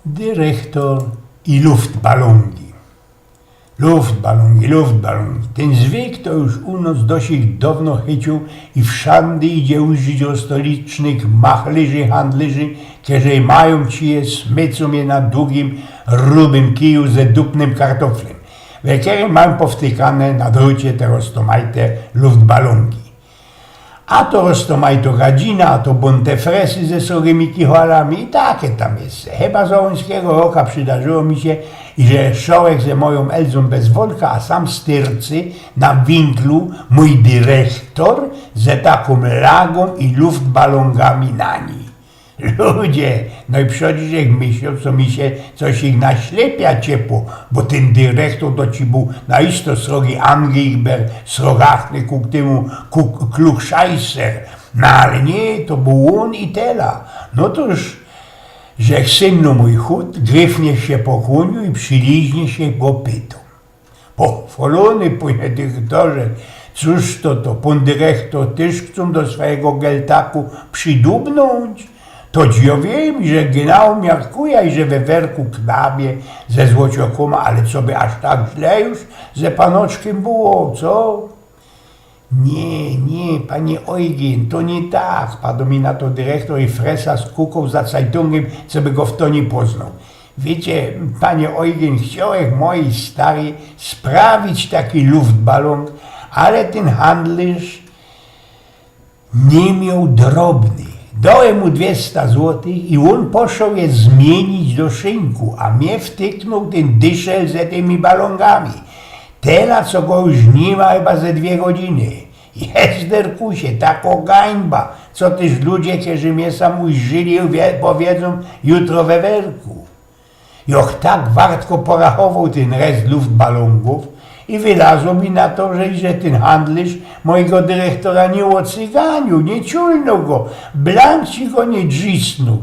dyrektor i luftbalongi. Luftbalongi. Ten zwyk to już u nas dosyć dawno chycił i wszędzie idzie użyć o stolicznych machlerzy, handlerzy, którzy mają ci smycą je na długim, rubym kiju ze dupnym kartoflem, w którym mam powtykane na drucie te roztomajte luftbalongi. A to roztomajto gadzina, a to bontefresy ze srogymi kicholami i takie tam jest. Chyba z ołońskiego roka przydarzyło mi się, że szorek ze moją Elzą bez wolka, a sam styrcy na winklu mój dyrektor ze taką lagą i luftbalongami na niej. Ludzie, no i przychodzisz jak myślą, co mi się coś ich naślepia ciepło, bo ten dyrektor to ci był naisto srogi Angieber, srogachny ku temu klugscheißer. No ale nie, to był on i tela. No to już, że synu mój chód, gryfnie się pokłonił i przyliźnie się go pytał. Pochwalony, panie dyrektorze, cóż to, pan dyrektor też chcą do swojego geltaku przydubnąć? To ja wiem, że genau miarkuje, że we werku knabie ze złociokoma, ale co by aż tak źle już ze panoczkiem było, co? Nie, panie Eugen, to nie tak, padł mi na to dyrektor i fresa z kuką za Zeitungiem, co by go w to nie poznał. Wiecie, panie Eugen, chciałem mojej starej sprawić taki luftbalon, ale ten handlarz nie miał drobnych. Dałem mu 200 złotych i on poszedł je zmienić do szynku, a mnie wtyknął ten dyszel ze tymi balongami. Tela, co go już nie ma chyba ze 2 godziny. Jezderkusie, tako gańba, co też ludzie, którzy mnie sam ujrzyli, powiedzą jutro we werku. Joch tak wartko porachował ten rest luftbalongów i wylazło mi na to, że ten handlarz mojego dyrektora nie ocyganił, nie ciulnął go, blanci go nie drzisnął,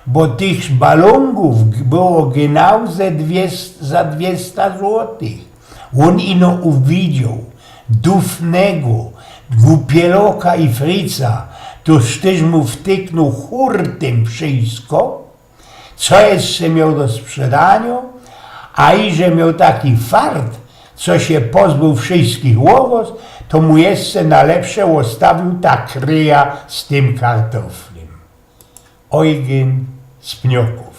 bo tych balongów było genau za 200 złotych. On ino uwidział dufnego, głupieloka i frica, toż też mu wtyknął hurtem wszystko, co jeszcze miał do sprzedania, a i że miał taki fart, co się pozbył wszystkich łowos, to mu jeszcze na lepsze ostawił ta kryja z tym kartoflem. Eugen z Pnioków.